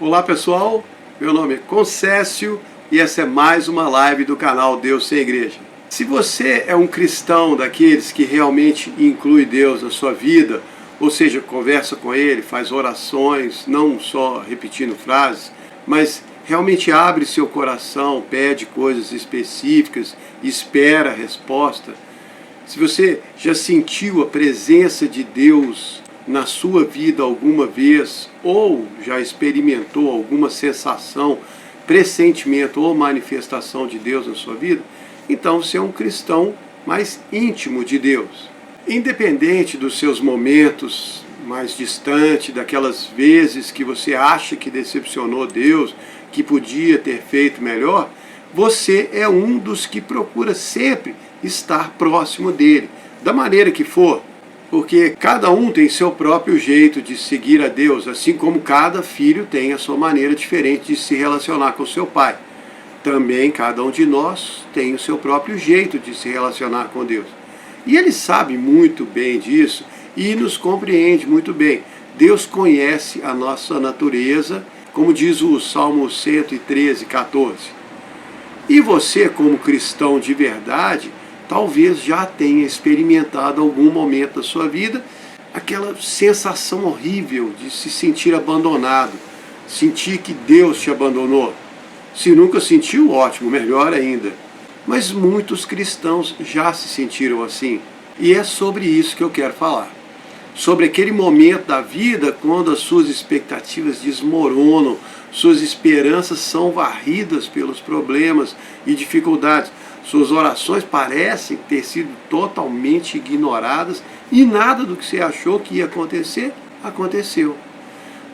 Olá pessoal, meu nome é Concécio e essa é mais uma live do canal Deus Sem Igreja. Se você é um cristão daqueles que realmente inclui Deus na sua vida, ou seja, conversa com Ele, faz orações, não só repetindo frases, mas realmente abre seu coração, pede coisas específicas, espera a resposta. Se você já sentiu a presença de Deus na sua vida alguma vez, ou já experimentou alguma sensação, pressentimento ou manifestação de Deus na sua vida, então você é um cristão mais íntimo de Deus. Independente dos seus momentos mais distantes, daquelas vezes que você acha que decepcionou Deus, que podia ter feito melhor, você é um dos que procura sempre estar próximo dele, da maneira que for. Porque cada um tem seu próprio jeito de seguir a Deus, assim como cada filho tem a sua maneira diferente de se relacionar com seu pai. Também cada um de nós tem o seu próprio jeito de se relacionar com Deus. E Ele sabe muito bem disso e nos compreende muito bem. Deus conhece a nossa natureza, como diz o Salmo 113, 14. E você, como cristão de verdade, talvez já tenha experimentado algum momento da sua vida aquela sensação horrível de se sentir abandonado, sentir que Deus te abandonou. Se nunca sentiu, ótimo, melhor ainda. Mas muitos cristãos já se sentiram assim. E é sobre isso que eu quero falar. Sobre aquele momento da vida quando as suas expectativas desmoronam, suas esperanças são varridas pelos problemas e dificuldades. Suas orações parecem ter sido totalmente ignoradas e nada do que você achou que ia acontecer, aconteceu.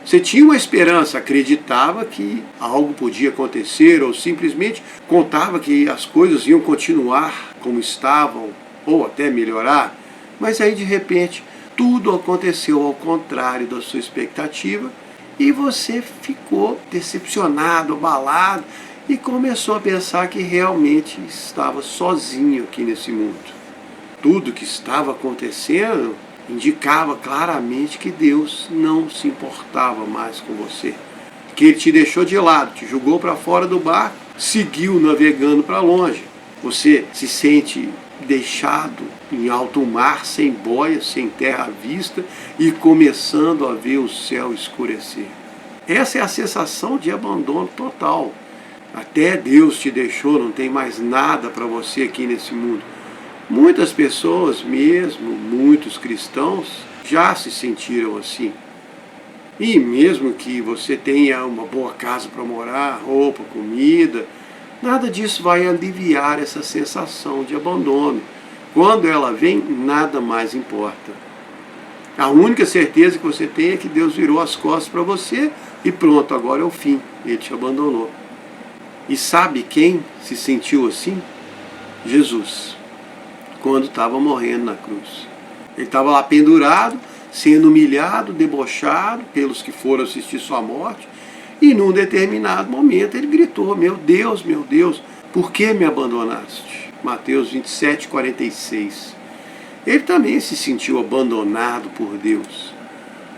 Você tinha uma esperança, acreditava que algo podia acontecer ou simplesmente contava que as coisas iam continuar como estavam ou até melhorar, mas aí de repente tudo aconteceu ao contrário da sua expectativa e você ficou decepcionado, abalado, e começou a pensar que realmente estava sozinho aqui nesse mundo. Tudo que estava acontecendo indicava claramente que Deus não se importava mais com você. Que Ele te deixou de lado, te jogou para fora do barco, seguiu navegando para longe. Você se sente deixado em alto mar, sem boia, sem terra à vista e começando a ver o céu escurecer. Essa é a sensação de abandono total. Até Deus te deixou, não tem mais nada para você aqui nesse mundo. Muitas pessoas mesmo, muitos cristãos, já se sentiram assim. E mesmo que você tenha uma boa casa para morar, roupa, comida, nada disso vai aliviar essa sensação de abandono. Quando ela vem, nada mais importa. A única certeza que você tem é que Deus virou as costas para você e pronto, agora é o fim, Ele te abandonou. E sabe quem se sentiu assim? Jesus, quando estava morrendo na cruz. Ele estava lá pendurado, sendo humilhado, debochado pelos que foram assistir sua morte, e num determinado momento ele gritou: meu Deus, por que me abandonaste? Mateus 27, 46. Ele também se sentiu abandonado por Deus.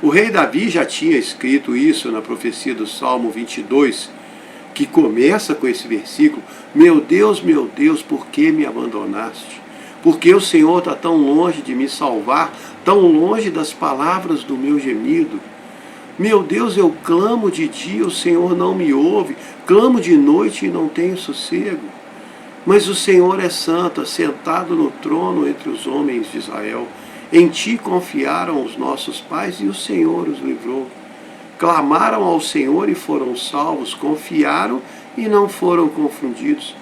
O rei Davi já tinha escrito isso na profecia do Salmo 22, que começa com esse versículo: meu Deus, por que me abandonaste? Porque o Senhor está tão longe de me salvar, tão longe das palavras do meu gemido. Meu Deus, eu clamo de dia, o Senhor não me ouve, clamo de noite e não tenho sossego. Mas o Senhor é santo, assentado no trono entre os homens de Israel. Em ti confiaram os nossos pais e o Senhor os livrou. Clamaram ao Senhor e foram salvos, confiaram e não foram confundidos.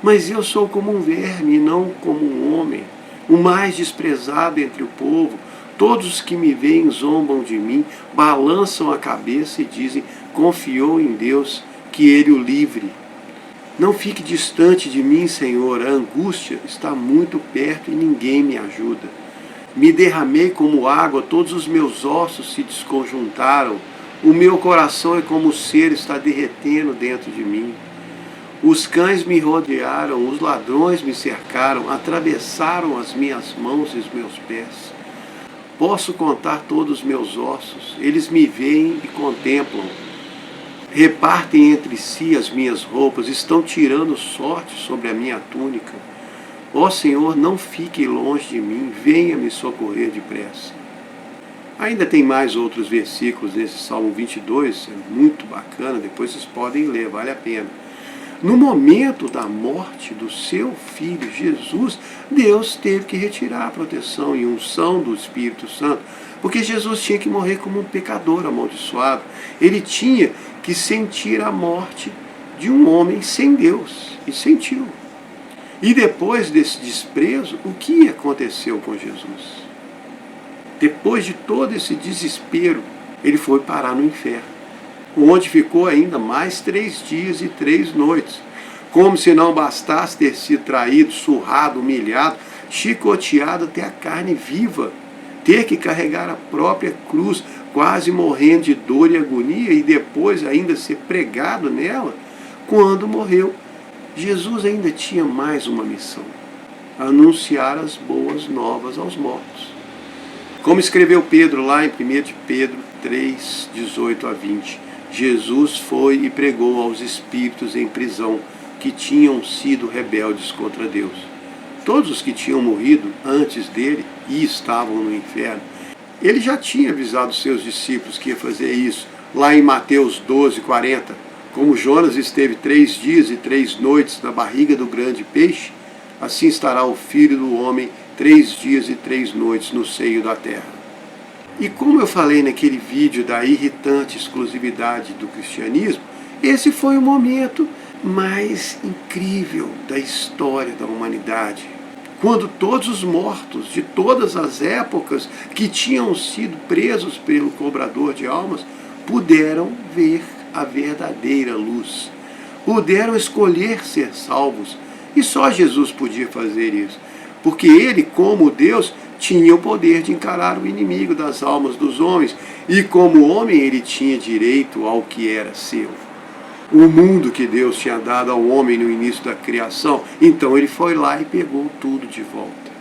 Mas eu sou como um verme, não como um homem, o mais desprezado entre o povo. Todos os que me veem zombam de mim, balançam a cabeça e dizem: confiou em Deus, que Ele o livre. Não fique distante de mim, Senhor, a angústia está muito perto e ninguém me ajuda. Me derramei como água, todos os meus ossos se desconjuntaram. O meu coração é como o cera, está derretendo dentro de mim. Os cães me rodearam, os ladrões me cercaram, atravessaram as minhas mãos e os meus pés. Posso contar todos os meus ossos, eles me veem e contemplam. repartem entre si as minhas roupas, estão tirando sorte sobre a minha túnica. Ó Senhor, não fique longe de mim, venha me socorrer depressa. Ainda tem mais outros versículos nesse Salmo 22, é muito bacana, depois vocês podem ler, vale a pena. No momento da morte do seu filho Jesus, Deus teve que retirar a proteção e unção do Espírito Santo, porque Jesus tinha que morrer como um pecador amaldiçoado. Ele tinha que sentir a morte de um homem sem Deus, e sentiu. E depois desse desprezo, o que aconteceu com Jesus? Depois de todo esse desespero, ele foi parar no inferno, onde ficou ainda mais 3 dias e 3 noites. Como se não bastasse ter sido traído, surrado, humilhado, chicoteado até a carne viva, ter que carregar a própria cruz, quase morrendo de dor e agonia, e depois ainda ser pregado nela. Quando morreu, Jesus ainda tinha mais uma missão: anunciar as boas novas aos mortos. Como escreveu Pedro lá em 1 de Pedro 3, 18 a 20, Jesus foi e pregou aos espíritos em prisão que tinham sido rebeldes contra Deus. Todos os que tinham morrido antes dele e estavam no inferno. Ele já tinha avisado os seus discípulos que ia fazer isso, lá em Mateus 12, 40. Como Jonas esteve 3 dias e 3 noites na barriga do grande peixe, assim estará o Filho do Homem 3 dias e 3 noites no seio da terra. E como eu falei naquele vídeo da irritante exclusividade do cristianismo, esse foi o momento mais incrível da história da humanidade. Quando todos os mortos de todas as épocas que tinham sido presos pelo cobrador de almas puderam ver a verdadeira luz. Puderam escolher ser salvos. E só Jesus podia fazer isso. Porque ele, como Deus, tinha o poder de encarar o inimigo das almas dos homens. E como homem, ele tinha direito ao que era seu. O mundo que Deus tinha dado ao homem no início da criação. Então ele foi lá e pegou tudo de volta.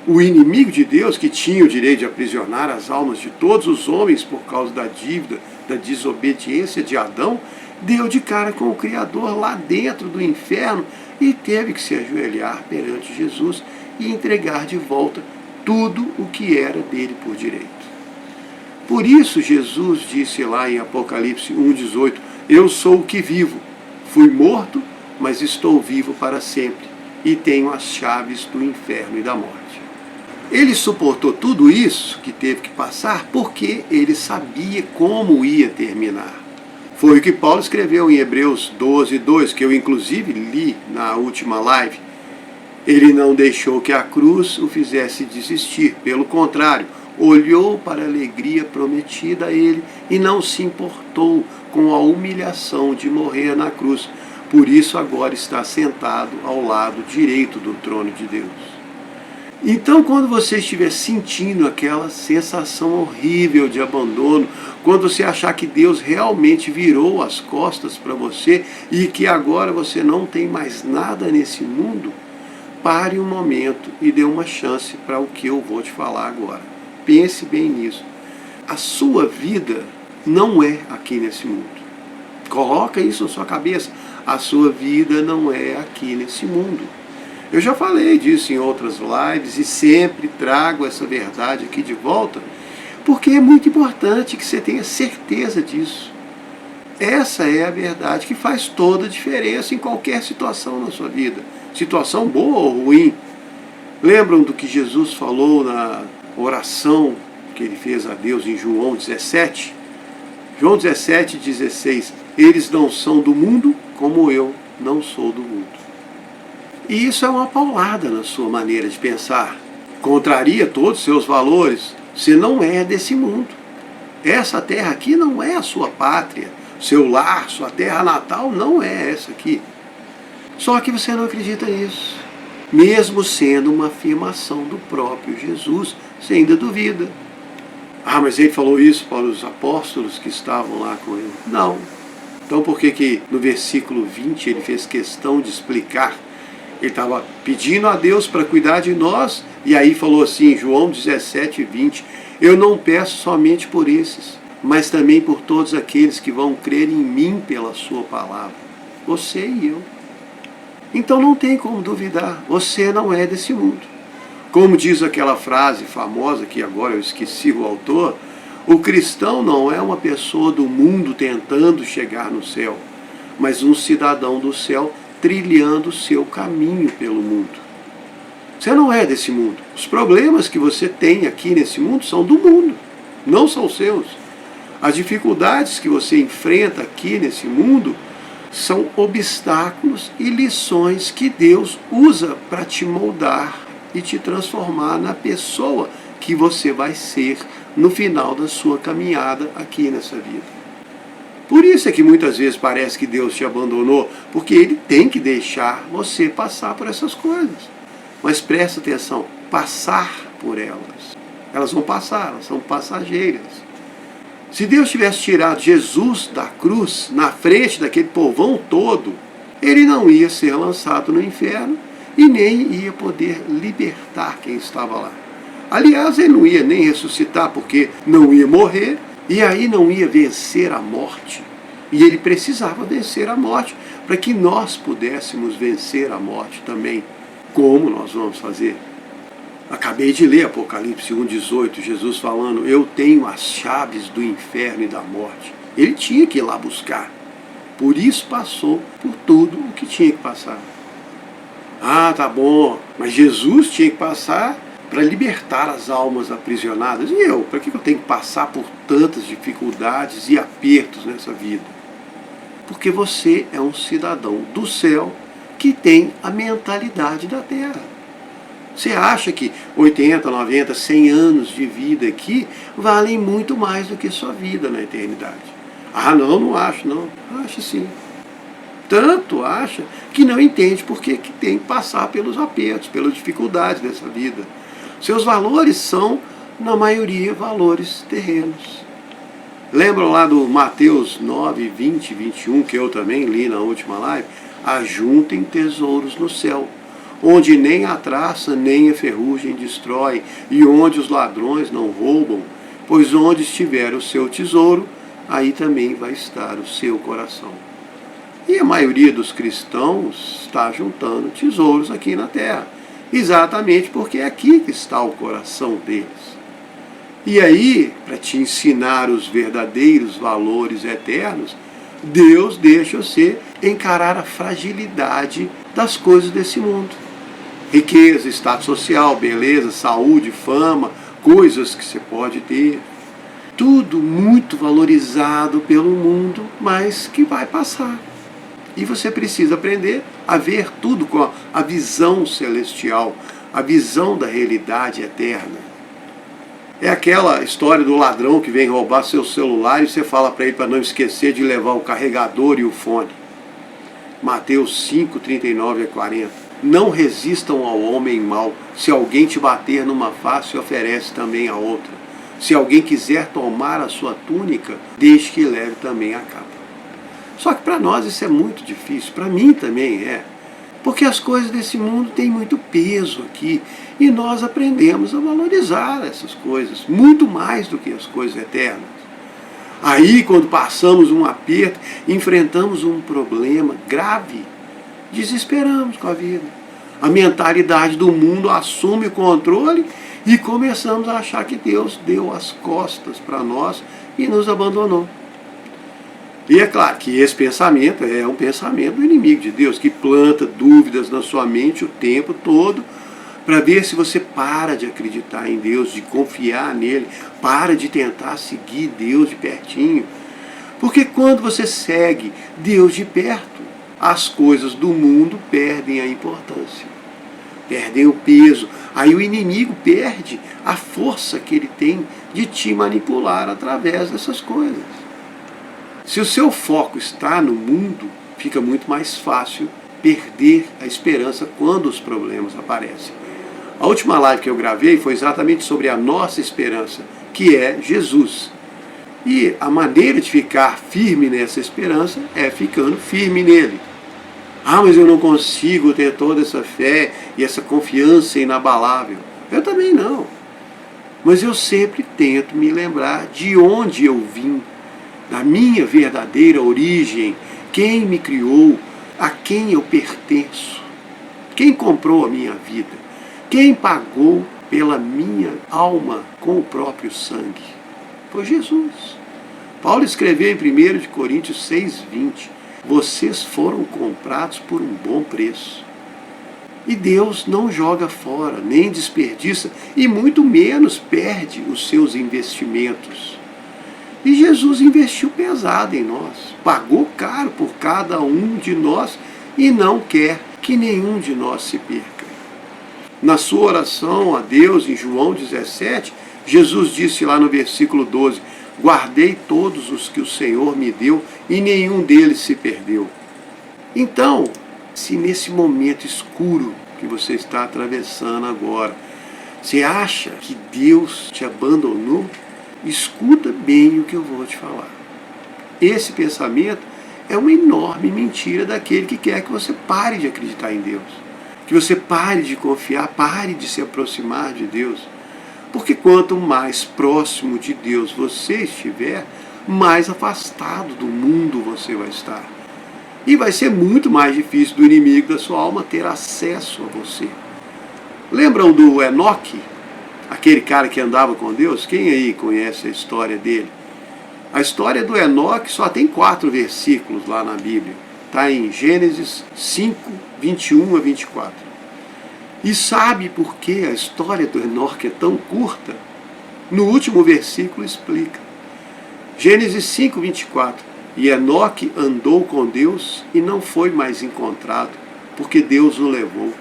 O inimigo de Deus, que tinha o direito de aprisionar as almas de todos os homens por causa da dívida, da desobediência de Adão, deu de cara com o Criador lá dentro do inferno e teve que se ajoelhar perante Jesus e entregar de volta tudo o que era dele por direito. Por isso Jesus disse lá em Apocalipse 1,18, eu sou o que vivo, fui morto, mas estou vivo para sempre, e tenho as chaves do inferno e da morte. Ele suportou tudo isso que teve que passar porque ele sabia como ia terminar. Foi o que Paulo escreveu em Hebreus 12:2, que eu inclusive li na última live. Ele não deixou que a cruz o fizesse desistir, pelo contrário, olhou para a alegria prometida a ele e não se importou com a humilhação de morrer na cruz. Por isso agora está sentado ao lado direito do trono de Deus. Então, quando você estiver sentindo aquela sensação horrível de abandono, quando você achar que Deus realmente virou as costas para você e que agora você não tem mais nada nesse mundo, pare um momento e dê uma chance para o que eu vou te falar agora. Pense bem nisso. A sua vida não é aqui nesse mundo. Coloca isso na sua cabeça. A sua vida não é aqui nesse mundo. Eu já falei disso em outras lives e sempre trago essa verdade aqui de volta, porque é muito importante que você tenha certeza disso. Essa é a verdade que faz toda a diferença em qualquer situação na sua vida. Situação boa ou ruim. Lembram do que Jesus falou na oração que ele fez a Deus em João 17? João 17:16. Eles não são do mundo, como eu não sou do mundo. E isso é uma paulada na sua maneira de pensar. Contraria todos os seus valores. Você não é desse mundo. Essa terra aqui não é a sua pátria. Seu lar, sua terra natal não é essa aqui. Só que você não acredita nisso. Mesmo sendo uma afirmação do próprio Jesus, você ainda duvida. Ah, mas ele falou isso para os apóstolos que estavam lá com ele. Não. Então por que no versículo 20 ele fez questão de explicar? Ele estava pedindo a Deus para cuidar de nós, e aí falou assim, João 17:20, eu não peço somente por esses, mas também por todos aqueles que vão crer em mim pela sua palavra. Você e eu. Então não tem como duvidar, você não é desse mundo. Como diz aquela frase famosa, que agora eu esqueci o autor, o cristão não é uma pessoa do mundo tentando chegar no céu, mas um cidadão do céu trilhando o seu caminho pelo mundo. Você não é desse mundo. Os problemas que você tem aqui nesse mundo são do mundo, não são seus. As dificuldades que você enfrenta aqui nesse mundo são obstáculos e lições que Deus usa para te moldar e te transformar na pessoa que você vai ser no final da sua caminhada aqui nessa vida. Por isso é que muitas vezes parece que Deus te abandonou, porque Ele tem que deixar você passar por essas coisas. Mas presta atenção, passar por elas. Elas vão passar, elas são passageiras. Se Deus tivesse tirado Jesus da cruz, na frente daquele povão todo, Ele não ia ser lançado no inferno e nem ia poder libertar quem estava lá. Aliás, Ele não ia nem ressuscitar, porque não ia morrer, e aí não ia vencer a morte. E Ele precisava vencer a morte, para que nós pudéssemos vencer a morte também. Como nós vamos fazer? Acabei de ler Apocalipse 1,18, Jesus falando, eu tenho as chaves do inferno e da morte. Ele tinha que ir lá buscar. Por isso passou por tudo o que tinha que passar. Ah, tá bom, mas Jesus tinha que passar para libertar as almas aprisionadas. E eu? Para que eu tenho que passar por tantas dificuldades e apertos nessa vida? Porque você é um cidadão do céu que tem a mentalidade da terra. Você acha que 80, 90, 100 anos de vida aqui valem muito mais do que sua vida na eternidade? Ah, não acho, não. Acho sim. Tanto acha que não entende porque que tem que passar pelos apertos, pelas dificuldades dessa vida. Seus valores são, na maioria, valores terrenos. Lembram lá do Mateus 9, 20, 21, que eu também li na última live? Ajuntem tesouros no céu, onde nem a traça nem a ferrugem destrói, e onde os ladrões não roubam, pois onde estiver o seu tesouro, aí também vai estar o seu coração. E a maioria dos cristãos está juntando tesouros aqui na terra, exatamente porque é aqui que está o coração deles. E aí, para te ensinar os verdadeiros valores eternos, Deus deixa você encarar a fragilidade das coisas desse mundo. Riqueza, status social, beleza, saúde, fama, coisas que você pode ter. Tudo muito valorizado pelo mundo, mas que vai passar. E você precisa aprender a ver tudo com a visão celestial, a visão da realidade eterna. É aquela história do ladrão que vem roubar seu celular e você fala para ele para não esquecer de levar o carregador e o fone. Mateus 5, 39 a 40. Não resistam ao homem mau. Se alguém te bater numa face, oferece também a outra. Se alguém quiser tomar a sua túnica, deixe que leve também a capa. Só que para nós isso é muito difícil, para mim também é. Porque as coisas desse mundo têm muito peso aqui. E nós aprendemos a valorizar essas coisas, muito mais do que as coisas eternas. Aí, quando passamos um aperto, enfrentamos um problema grave, desesperamos com a vida. A mentalidade do mundo assume o controle e começamos a achar que Deus deu as costas para nós e nos abandonou. E é claro que esse pensamento é um pensamento do inimigo de Deus, que planta dúvidas na sua mente o tempo todo, para ver se você para de acreditar em Deus, de confiar nele, para de tentar seguir Deus de pertinho. Porque quando você segue Deus de perto, as coisas do mundo perdem a importância, perdem o peso. Aí o inimigo perde a força que ele tem de te manipular através dessas coisas. Se o seu foco está no mundo, fica muito mais fácil perder a esperança quando os problemas aparecem. A última live que eu gravei foi exatamente sobre a nossa esperança, que é Jesus. E a maneira de ficar firme nessa esperança é ficando firme nele. Ah, mas eu não consigo ter toda essa fé e essa confiança inabalável. Eu também não. Mas eu sempre tento me lembrar de onde eu vim, da minha verdadeira origem, quem me criou, a quem eu pertenço, quem comprou a minha vida, quem pagou pela minha alma com o próprio sangue. Foi Jesus. Paulo escreveu em 1 de Coríntios 6,20: vocês foram comprados por um bom preço. E Deus não joga fora, nem desperdiça, e muito menos perde os seus investimentos. E Jesus investiu pesado em nós, pagou caro por cada um de nós e não quer que nenhum de nós se perca. Na sua oração a Deus, em João 17, Jesus disse lá no versículo 12: guardei todos os que o Senhor me deu e nenhum deles se perdeu. Então, se nesse momento escuro que você está atravessando agora, você acha que Deus te abandonou, escuta bem o que eu vou te falar. Esse pensamento é uma enorme mentira daquele que quer que você pare de acreditar em Deus, que você pare de confiar, pare de se aproximar de Deus. Porque quanto mais próximo de Deus você estiver, mais afastado do mundo você vai estar. E vai ser muito mais difícil do inimigo da sua alma ter acesso a você. Lembram do Enoque? Aquele cara que andava com Deus? Quem aí conhece a história dele? A história do Enoque só tem 4 versículos lá na Bíblia. Está em Gênesis 5, 21 a 24. E sabe por que a história do Enoque é tão curta? No último versículo explica. Gênesis 5, 24. E Enoque andou com Deus e não foi mais encontrado, porque Deus o levou.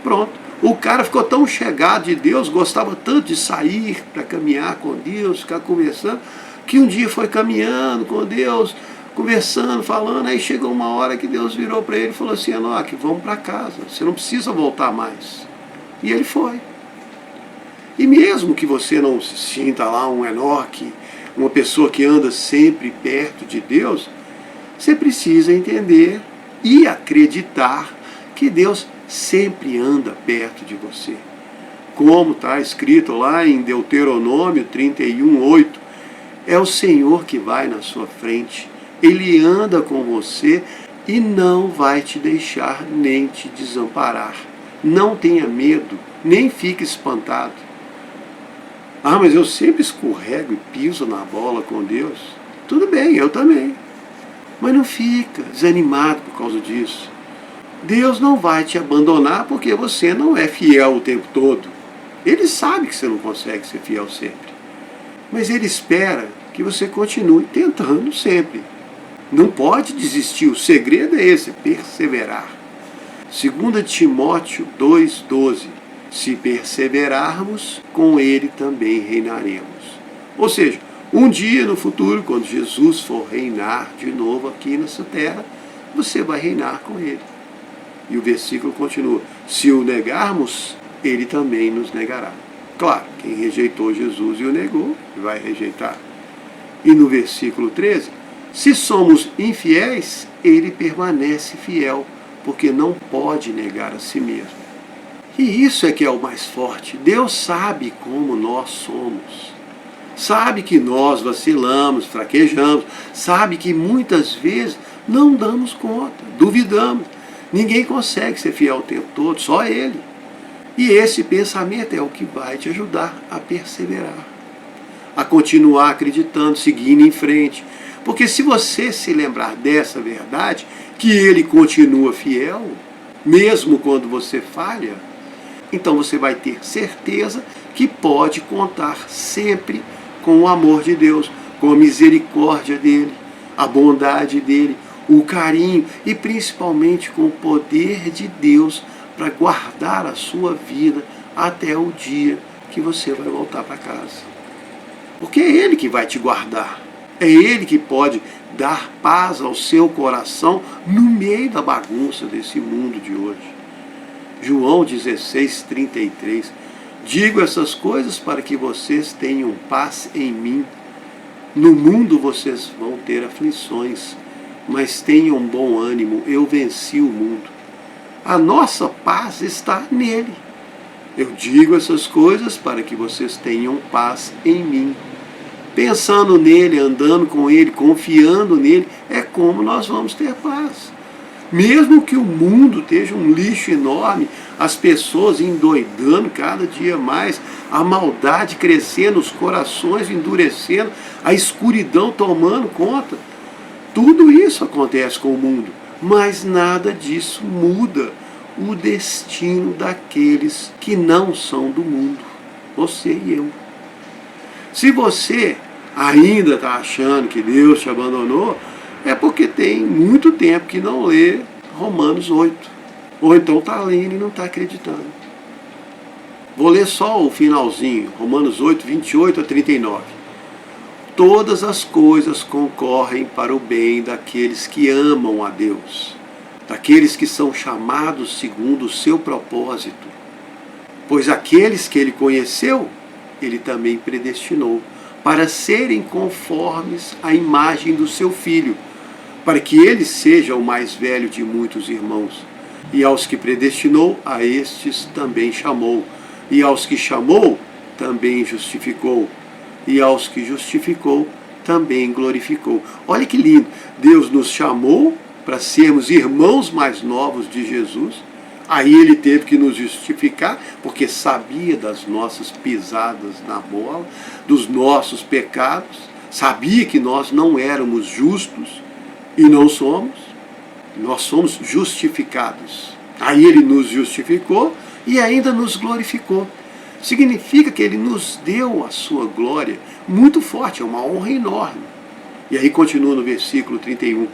Pronto. O cara ficou tão chegado de Deus, gostava tanto de sair para caminhar com Deus, ficar conversando, que um dia foi caminhando com Deus, conversando, falando, aí chegou uma hora que Deus virou para ele e falou assim: Enoque, vamos para casa, você não precisa voltar mais. E ele foi. E mesmo que você não se sinta lá um Enoque, uma pessoa que anda sempre perto de Deus, você precisa entender e acreditar que Deus sempre anda perto de você. Como está escrito lá em Deuteronômio 31:8, é o Senhor que vai na sua frente, Ele anda com você e não vai te deixar nem te desamparar. Não tenha medo, nem fique espantado. Ah, mas eu sempre escorrego e piso na bola com Deus. Tudo bem, eu também. Mas não fica desanimado por causa disso. Deus não vai te abandonar porque você não é fiel o tempo todo. Ele sabe que você não consegue ser fiel sempre. Mas Ele espera que você continue tentando sempre. Não pode desistir, o segredo é esse, perseverar. 2 Timóteo 2,12. Se perseverarmos, com Ele também reinaremos. Ou seja, um dia no futuro, quando Jesus for reinar de novo aqui nessa terra, você vai reinar com Ele. E o versículo continua: se o negarmos, Ele também nos negará. Claro, quem rejeitou Jesus e o negou, vai rejeitar. E no versículo 13, se somos infiéis, Ele permanece fiel, porque não pode negar a si mesmo. E isso é que é o mais forte. Deus sabe como nós somos. Sabe que nós vacilamos, fraquejamos. Sabe que muitas vezes não damos conta, duvidamos. Ninguém consegue ser fiel o tempo todo, só Ele. E esse pensamento é o que vai te ajudar a perseverar, a continuar acreditando, seguindo em frente. Porque se você se lembrar dessa verdade, que Ele continua fiel, mesmo quando você falha, então você vai ter certeza que pode contar sempre com o amor de Deus, com a misericórdia dEle, a bondade dEle, o carinho e principalmente com o poder de Deus para guardar a sua vida até o dia que você vai voltar para casa. Porque é Ele que vai te guardar, é Ele que pode dar paz ao seu coração no meio da bagunça desse mundo de hoje. João 16:33. Digo essas coisas para que vocês tenham paz em mim. No mundo vocês vão ter aflições, mas tenham bom ânimo, eu venci o mundo. A nossa paz está nele. Eu digo essas coisas para que vocês tenham paz em mim. Pensando nele, andando com ele, confiando nele, é como nós vamos ter paz. Mesmo que o mundo esteja um lixo enorme, as pessoas endoidando cada dia mais, a maldade crescendo, os corações endurecendo, a escuridão tomando conta. Tudo isso acontece com o mundo, mas nada disso muda o destino daqueles que não são do mundo, você e eu. Se você ainda está achando que Deus te abandonou, é porque tem muito tempo que não lê Romanos 8. Ou então está lendo e não está acreditando. Vou ler só o finalzinho, Romanos 8, 28 a 39. Todas as coisas concorrem para o bem daqueles que amam a Deus, daqueles que são chamados segundo o seu propósito. Pois aqueles que ele conheceu, ele também predestinou para serem conformes à imagem do seu Filho, para que ele seja o mais velho de muitos irmãos. E aos que predestinou, a estes também chamou. E aos que chamou, também justificou. E aos que justificou, também glorificou. Olha que lindo! Deus nos chamou para sermos irmãos mais novos de Jesus. Aí ele teve que nos justificar, porque sabia das nossas pisadas na bola, dos nossos pecados, sabia que nós não éramos justos, e não somos, nós somos justificados. Aí ele nos justificou e ainda nos glorificou. Significa que ele nos deu a sua glória muito forte, é uma honra enorme. E aí continua no versículo 31.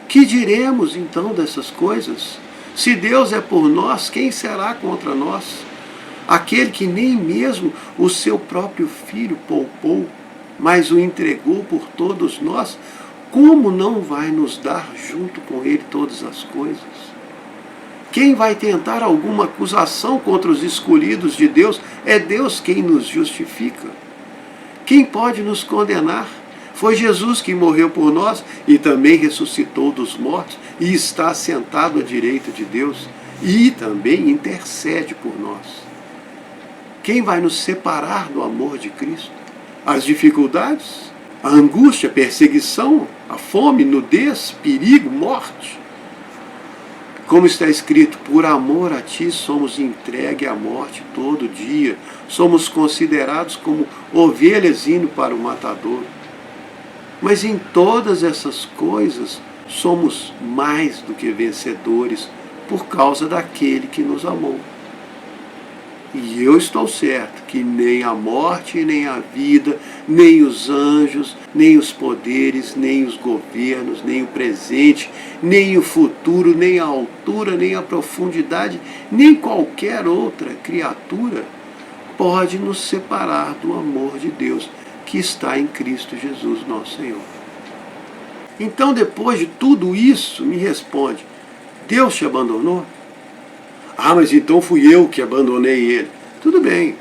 Que diremos então dessas coisas? Se Deus é por nós, quem será contra nós? Aquele que nem mesmo o seu próprio Filho poupou, mas o entregou por todos nós, como não vai nos dar junto com ele todas as coisas? Quem vai tentar alguma acusação contra os escolhidos de Deus? É Deus quem nos justifica. Quem pode nos condenar? Foi Jesus que morreu por nós e também ressuscitou dos mortos e está sentado à direita de Deus e também intercede por nós. Quem vai nos separar do amor de Cristo? As dificuldades? A angústia, a perseguição, a fome, nudez, perigo, morte. Como está escrito, por amor a ti somos entregues à morte todo dia. Somos considerados como ovelhas indo para o matador. Mas em todas essas coisas somos mais do que vencedores por causa daquele que nos amou. E eu estou certo que nem a morte, nem a vida, nem os anjos, nem os poderes, nem os governos, nem o presente, nem o futuro, nem a altura, nem a profundidade, nem qualquer outra criatura pode nos separar do amor de Deus que está em Cristo Jesus, nosso Senhor. Então, depois de tudo isso, me responde, Deus te abandonou? Ah, mas então fui eu que abandonei ele. Tudo bem,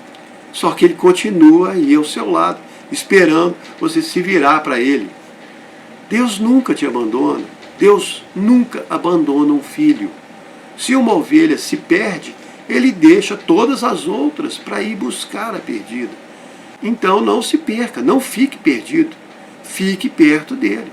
só que ele continua aí ao seu lado, esperando você se virar para ele. Deus nunca te abandona, Deus nunca abandona um filho. Se uma ovelha se perde, ele deixa todas as outras para ir buscar a perdida. Então não se perca, não fique perdido, fique perto dele.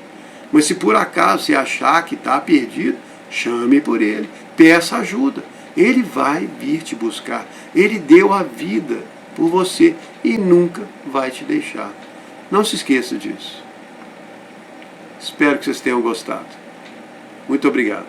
Mas se por acaso você achar que está perdido, chame por ele, peça ajuda. Ele vai vir te buscar. Ele deu a vida por você e nunca vai te deixar. Não se esqueça disso. Espero que vocês tenham gostado. Muito obrigado.